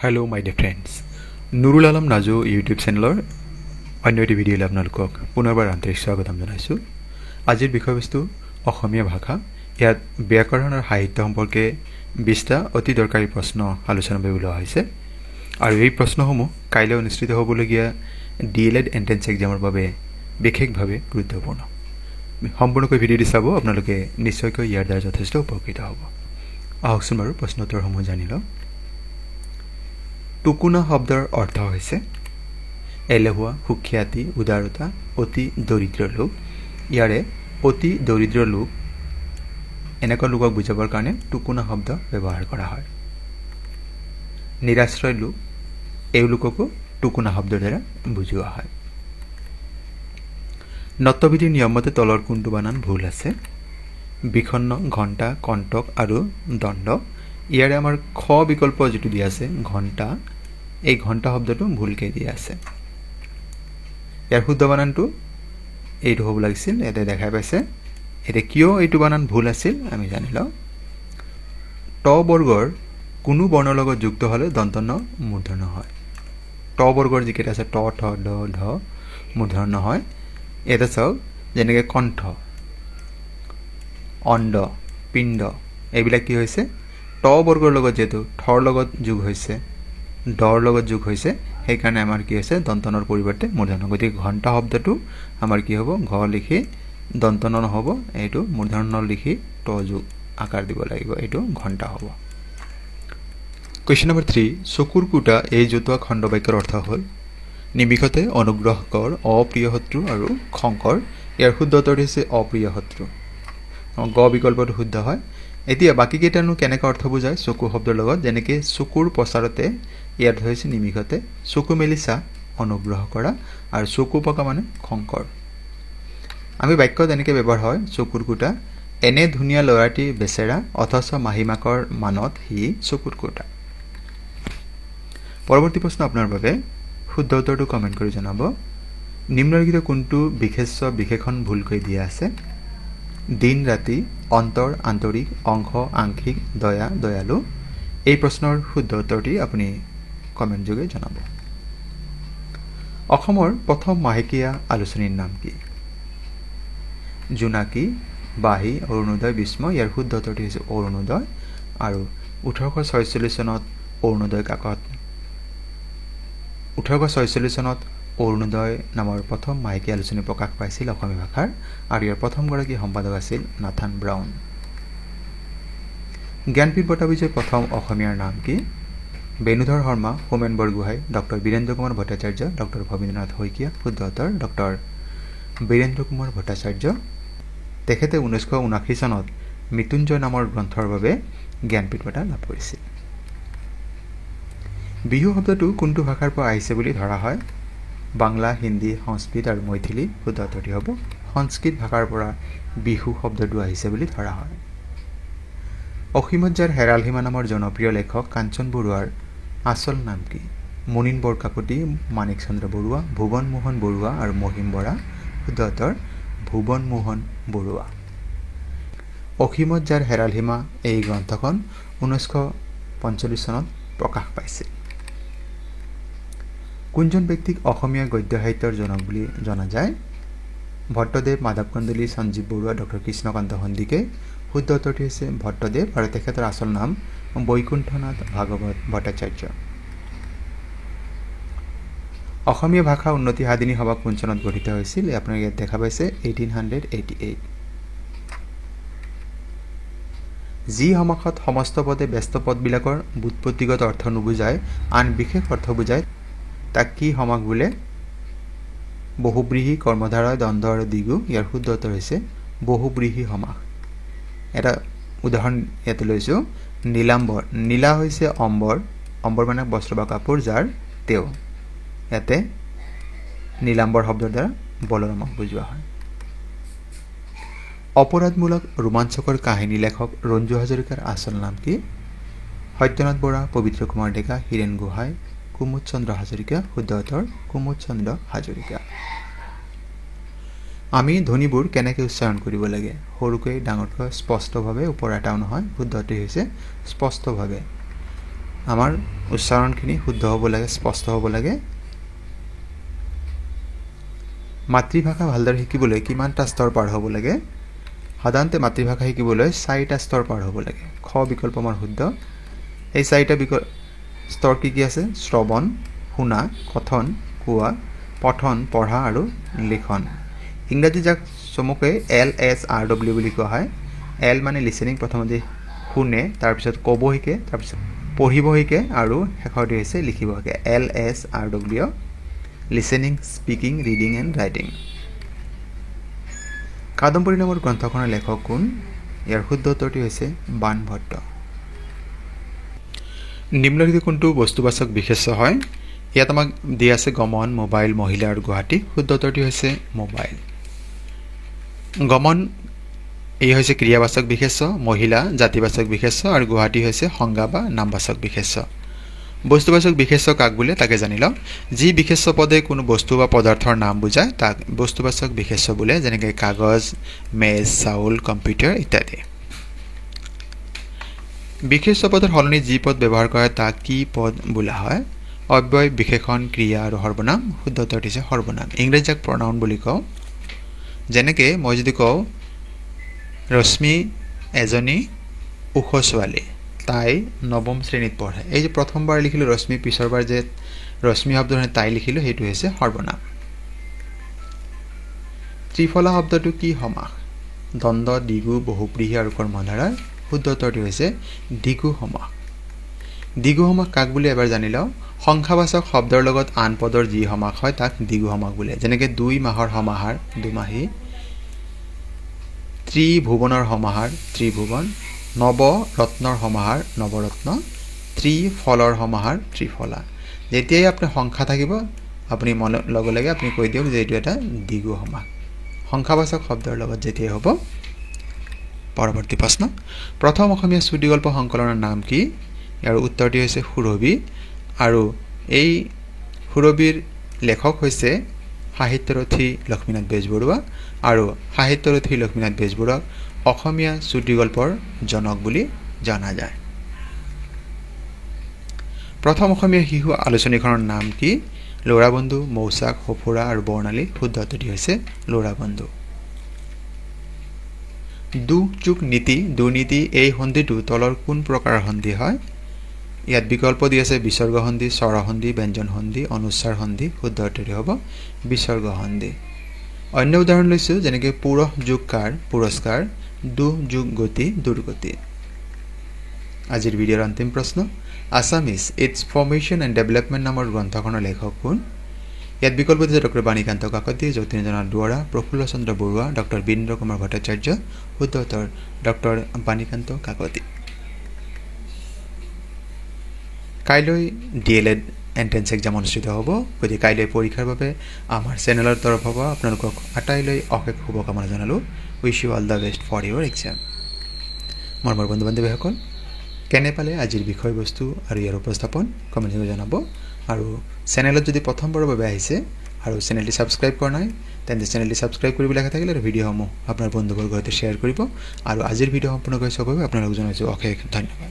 Hello my dear friends. Nurul Alam Naju YouTube চেনেলৰ অন্য এটি ভিডিঅ'লৈ আপোনালোকক পুনৰবাৰ আন্তৰিক স্বাগতম জনাইছোঁ। আজিৰ বিষয়বস্তু অসমীয়া ভাষা। ইয়াত ব্যাকৰণ আৰু সাহিত্য সম্পৰ্কে 20টা অতি দৰকাৰী প্ৰশ্ন আলোচনা কৰিবলৈ লোৱা হৈছে আৰু এই প্ৰশ্নসমূহ কাইলৈ অনুষ্ঠিত হ'বলগীয়া ডিএলএড এন্ট্ৰেন্স এক্সামৰ বাবে বিশেষভাৱে গুৰুত্বপূৰ্ণ। সম্পূৰ্ণকৈ ভিডিঅ'টি চাব, আপোনালোকে নিশ্চয়কৈ ইয়াৰ দ্বাৰা যথেষ্ট উপকৃত হ'ব। আহকচোন বাৰু প্ৰশ্ন উত্তৰসমূহ জানি লওঁ। টুকুনা শব্দৰ অৰ্থ হৈছে এলেহুৱা, সুখ্যাতি, উদাৰতা, অতি দৰিদ্ৰ লোক। ইয়াৰে অতি দৰিদ্ৰ লোক এনেকুৱা লোকক বুজাবৰ কাৰণে টুকুনা শব্দ ব্যৱহাৰ কৰা হয়। নিৰাশ্ৰয় লোক, এওঁলোককো টুকুনা শব্দৰ দ্বাৰা বুজোৱা হয়। নত্যবিধিৰ নিয়মমতে তলৰ কোনটো বানান ভুল আছে? বিষণ্ণ, ঘণ্টা, কণ্টক আৰু দণ্ড। ইয়াৰে আমাৰ খ বিকল্প যিটো দিয়া আছে ঘণ্টা, এই ঘণ্টা শব্দটো ভুলকৈ দিয়া আছে। ইয়াৰ শুদ্ধ বানানটো এইটো হ'ব লাগিছিল, ইয়াতে দেখাই পাইছে। এতিয়া কিয় এইটো বানান ভুল আছিল আমি জানি লওঁ। ট বৰ্গৰ কোনো বৰ্ণৰ লগত যুক্ত হ'লে দন্তন্য মূৰ্ধন্য হয়। ট বৰ্গৰ যিকেইটা আছে ট, ঠ, ড, ঢ মূৰ্ধন্য হয়। এটা চাওক, যেনেকৈ কণ্ঠ, অণ্ড, পিণ্ড এইবিলাক কি হৈছে ট বৰ্গৰ লগত যিহেতু ঠৰ লগত যোগ হৈছে, ডৰ লগত যোগ হৈছে, সেইকাৰণে আমাৰ কি হৈছে দন্তনৰ পৰিৱৰ্তে মূৰ্ধন্য। গতিকে ঘণ্টা শব্দটো আমাৰ কি হ'ব, ঘ লিখি দন্তন নহ'ব, এইটো মূৰ্ধন্য লিখি ট যোগ আকাৰ দিব লাগিব, এইটো ঘণ্টা হ'ব। কুৱেশ্যন নম্বৰ 3, চকুৰ কুটা এই জতুৱা খণ্ড বাক্যৰ অৰ্থ হ'ল নিমিষতে অনুগ্ৰহ কৰ, অপ্ৰিয় শত্ৰু আৰু খংকৰ। ইয়াৰ শুদ্ধ উত্তৰটো হৈছে অপ্ৰিয় শত্ৰু। গ বিকল্পটো শুদ্ধ হয়। এতিয়া বাকীকেইটানো কেনেকৈ অৰ্থ বুজায় চকু শব্দৰ লগত? যেনেকৈ চকুৰ প্ৰচাৰতে ইয়াত হৈছে নিমিষতে, চকু মেলি চা অনুগ্ৰহ কৰা, আৰু চকু পকা মানে খংকৰ। আমি বাক্যত এনেকৈ ব্যৱহাৰ হয় চকুৰ কুটা, এনে ধুনীয়া ল'ৰাটি বেচেৰা অথচ মাহীমাকৰ মানত সি চকুৰ কুটা। পৰৱৰ্তী প্ৰশ্ন আপোনাৰ বাবে, শুদ্ধ উত্তৰটো কমেণ্ট কৰি জনাব। নিম্নলিখিত কোনটো বিশেষ্য বিশেষণ ভুলকৈ দিয়া আছে? দিন ৰাতি, অন্তৰ আন্তৰিক, অংশ আংশিক, দয়া দয়ালু। এই প্ৰশ্নৰ শুদ্ধ উত্তৰটি আপুনি কমেণ্ট যোগে জনাব। অসমৰ প্ৰথম মাহেকীয়া আলোচনীৰ নাম কি? জোনাকী, বাহী, অৰুণোদয়, বিস্ময়। ইয়াৰ শুদ্ধ উত্তৰটি হৈছে অৰুণোদয়। আৰু 1846 চনত অৰুণোদয় কাকত 1846 চনত অৰুণোদয় নামৰ প্ৰথম মাহেকীয়া আলোচনী প্ৰকাশ পাইছিল অসমীয়া ভাষাৰ, আৰু ইয়াৰ প্ৰথমগৰাকী সম্পাদক আছিল নাথান ব্ৰাউন। জ্ঞানপীঠ বঁটা বিজয়ী প্ৰথম অসমীয়াৰ নাম কি? Benudhar Sharma, Homen Borgohain, doctor Birendra Kumar Bhattacharya, doctor Bhabendranath Saikia. শুদ্ধ উত্তৰ ডক্টৰ বীৰেন্দ্ৰ কুমাৰ ভট্টাচাৰ্য। তেখেতে 1979 চনত মৃত্যুঞ্জয় নামৰ গ্ৰন্থৰ বাবে জ্ঞানপীঠ বঁটা লাভ কৰিছিল। বিহু শব্দটো কোনটো ভাষাৰ পৰা আহিছে বুলি ধৰা হয়? বাংলা, হিন্দী, সংস্কৃত আৰু মৈথিলী। শুদ্ধ উত্তৰটি হ'ব সংস্কৃত ভাষাৰ পৰা বিহু শব্দটো আহিছে বুলি ধৰা হয়। অসীমত যাৰ হেৰাল সীমা নামৰ জনপ্ৰিয় লেখক কাঞ্চন বৰুৱাৰ আচল নাম কি? মুনীন বৰকাকতি, মাণিক চন্দ্ৰ বৰুৱা, ভুৱন মোহন বৰুৱা আৰু মহিম বৰা। শুদ্ধ উত্তৰ ভুৱন মোহন বৰুৱা। অসীমত যাৰ হেৰাল সীমা এই গ্ৰন্থখন 1945 চনত প্ৰকাশ পাইছিল। কোনজন ব্যক্তিক অসমীয়া গদ্য সাহিত্যৰ জনক বুলি জনা যায়? ভট্টদেৱ, মাধৱ কন্দলী, সঞ্জীৱ বৰুৱা, ডক্টৰ কৃষ্ণকান্ত সন্দিকৈ। শুদ্ধ উত্তৰটি হৈছে ভট্টদেৱ, আৰু তেখেতৰ আচল নাম বৈকুণ্ঠনাথ ভাগৱত ভট্টাচাৰ্য। অসমীয়া ভাষা উন্নতি সাধিনী সভা কোন চনত গঠিত হৈছিল? আপোনালোকে ইয়াত দেখা পাইছে 1888। যি সমাসত সমস্ত পদে ব্যস্ত পদবিলাকৰ ব্যুৎপত্তিগত অৰ্থ নুবুজায়, আন বিশেষ অৰ্থ বুজায়, তাক কি সমাস বোলে? বহুব্ৰীহি, কৰ্মধাৰয়, দ্বন্দ্ব আৰু দ্বিগু। ইয়াৰ শুদ্ধ উত্তৰ হৈছে বহুব্ৰীহি সমাস। এটা উদাহৰণ ইয়াতে লৈছোঁ, নীলাম্বৰ। নীলা হৈছে অম্বৰ, অম্বৰ মানে বস্ত্ৰ বা কাপোৰ যাৰ তেও। ইয়াতে নীলাম্বৰ শব্দৰ দ্বাৰা বলৰামক বুজোৱা হয়। অপৰাধমূলক ৰোমাঞ্চকৰ কাহিনী লেখক ৰঞ্জু হাজৰিকাৰ আচল নাম কি? সত্যনাথ বৰা, পবিত্ৰ কুমাৰ ডেকা, হীৰেণ গোহাঁই, কুমুদ চন্দ্ৰ হাজৰিকা। শুদ্ধ উত্তৰ কুমুদ চন্দ্ৰ হাজৰিকা। আমি ধ্বনিবোৰ কেনেকৈ উচ্চাৰণ কৰিব লাগে? সৰুকৈ, ডাঙৰকৈ, স্পষ্টভাৱে, ওপৰ এটাও নহয়। শুদ্ধটি হৈছে স্পষ্টভাৱে। আমাৰ উচ্চাৰণখিনি শুদ্ধ হ'ব লাগে, স্পষ্ট হ'ব লাগে। মাতৃভাষা ভালদৰে শিকিবলৈ কিমানটা স্তৰ পাৰ হ'ব লাগে? সাধাৰণতে মাতৃভাষা শিকিবলৈ 4টা স্তৰ পাৰ হ'ব লাগে। খ বিকল্প আমাৰ শুদ্ধ। এই 4টা স্তৰ কি কি আছে? শ্ৰৱণ, শুনা, কথন, কোৱা, পঠন, পঢ়া আৰু লিখন। ইংৰাজী যাক চমুকৈ LSRW বুলি কোৱা হয়। এল মানে লিচেনিং, প্ৰথমতে শুনে, তাৰপিছত ক'ব শিকে, তাৰপিছত পঢ়িব শিকে আৰু শেষৰটো হৈছে লিখিব শিকে। LSRW, listening, speaking, reading and writing. Kadambari নামৰ গ্ৰন্থখনৰ লেখক কোন? ইয়াৰ শুদ্ধ উত্তৰটি হৈছে বাণভট্ট। নিম্নলিখিত কোনটো বস্তুবাচক বিশেষ্য হয়? ইয়াত আমাক দিয়া আছে গমন, মোবাইল, মহিলা আৰু গুৱাহাটী। শুদ্ধ উত্তৰটি হৈছে মোবাইল। গমন এই হৈছে ক্ৰিয়াবাচক বিশেষ্য, মহিলা জাতিবাচক বিশেষ্য আৰু গুৱাহাটী হৈছে সংজ্ঞা বা নামবাচক বিশেষ্য। বস্তুবাচক বিশেষ্য কাক বোলে তাকে জানি লওঁ। যি বিশেষ্য পদে কোনো বস্তু বা পদাৰ্থৰ নাম বুজায় তাক বস্তুবাচক বিশেষ্য বোলে, যেনেকৈ কাগজ, মেজ, চাউল, কম্পিউটাৰ ইত্যাদি। বিশেষ্য পদৰ সলনি যি পদ ব্যৱহাৰ কৰে তাক কি পদ বোলা হয়? অব্যয়, বিশেষণ, ক্ৰিয়া আৰু সৰ্বনাম। শুদ্ধ উত্তৰটি হৈছে সৰ্বনাম। ইংৰাজীত যাক প্ৰনাউন বুলি কওঁ। যেনেকৈ মই যদি কওঁ ৰশ্মি এজনী ওখ ছোৱালী, তাই 9ম শ্ৰেণীত পঢ়ে। এই যে প্ৰথমবাৰ লিখিলোঁ ৰশ্মি, পিছৰবাৰ যে ৰশ্মি শব্দটো তাই লিখিলোঁ, সেইটো হৈছে সৰ্বনাম। ত্ৰিফলা শব্দটো কি সমাস? দ্বন্দ্ব, দ্বিগু, বহুব্ৰীহি আৰু কৰ্মধাৰাৰ। শুদ্ধ উত্তৰটি হৈছে দ্বিগু সমাস। দ্বিগু সমাস কাক বুলি এবাৰ জানি লওঁ। সংখ্যাবাচক শব্দৰ লগত আন পদৰ যি সমাস হয় তাক দ্বিগু সমাস বোলে। যেনেকৈ 2 মাহৰ সমাহাৰ দুমাহী, ত্ৰিভুৱনৰ সমাহাৰ ত্ৰিভুৱন, নৱৰত্নৰ সমাহাৰ নৱৰত্ন, ত্ৰিফলৰ সমাহাৰ ত্ৰিফলা। যেতিয়াই আপোনাৰ সংখ্যা থাকিব আপুনি মনত লগে লগে আপুনি কৈ দিয়ক যে এইটো এটা দ্বিগু সমাস। সংখ্যাবাচক শব্দৰ লগত যেতিয়াই হ'ব। পৰৱৰ্তী প্ৰশ্ন, প্ৰথম অসমীয়া চুটিগল্প সংকলনৰ নাম কি? ইয়াৰ উত্তৰটি হৈছে সুৰভি। আৰু এই সুৰভিৰ লেখক হৈছে সাহিত্যৰথী লক্ষ্মীনাথ বেজবৰুৱা। আৰু সাহিত্যৰথী লক্ষ্মীনাথ বেজবৰুৱাক অসমীয়া চুটিগল্পৰ জনক বুলি জনা যায়। প্ৰথম অসমীয়া শিশু আলোচনীখনৰ নাম কি? ল'ৰাবন্ধু, মৌচাক, সঁফুৰা আৰু বৰ্ণালী। শুদ্ধ উত্তৰটি হৈছে ল'ৰাবন্ধু। দুখ নীতি, দুৰ্নীতি এই সন্ধিটো তলৰ কোন প্ৰকাৰৰ সন্ধি হয়? ইয়াত বিকল্প দি আছে বিসৰ্গ সন্ধি, স্বৰ সন্ধি, ব্যঞ্জন সন্ধি, অনুস্বাৰ সন্ধি। শুদ্ধ উত্তৰটি হ'ব বিসৰ্গ সন্ধি। অন্য উদাহৰণ লৈছোঁ, যেনেকৈ পুৰহ যোগ কাৰ, পুৰস্কাৰ, দুহ যোগ গতি, দুৰ্গতি। আজিৰ ভিডিঅ'ৰ অন্তিম প্ৰশ্ন, Assamese its formation and development নামৰ গ্ৰন্থখনৰ লেখক কোন? ইয়াত বিকল্প দিছে ডক্টৰ বাণীকান্ত কাকতি, যতীন্দ্ৰনাথ দুৱৰা, প্ৰফুল্ল চন্দ্ৰ বৰুৱা, ডক্টৰ বীৰেন্দ্ৰ কুমাৰ ভট্টাচাৰ্য। শুদ্ধ উত্তৰ ডক্টৰ বাণীকান্ত কাকতি। কাইলৈ DLED এণ্ট্ৰেন্স এক্সাম অনুষ্ঠিত হ'ব। গতিকে কাইলৈ পৰীক্ষাৰ বাবে আমাৰ চেনেলৰ তৰফৰ পৰা আপোনালোকক আটাইলৈ অশেষ শুভকামনা জনালোঁ। Wish you all the best for your exam. মোৰ বন্ধু বান্ধৱীসকল, কেনে পালে আজিৰ বিষয়বস্তু আৰু ইয়াৰ উপস্থাপন কমেণ্ট কৰি জনাব। আৰু চেনেলত যদি প্ৰথমবাৰৰ বাবে আহিছে আৰু চেনেলটি ছাবস্ক্ৰাইব কৰা নাই, তেন্তে চেনেলটি ছাবস্ক্ৰাইব কৰিবলৈ থাকিলে আৰু ভিডিঅ'সমূহ আপোনাৰ বন্ধুবৰ্গৰ সৈতে শ্বেয়াৰ কৰিব। আৰু আজিৰ ভিডিঅ' সম্পূৰ্ণ কৰি চাবৰ বাবে আপোনালোক জনাইছোঁ অশেষ ধন্যবাদ।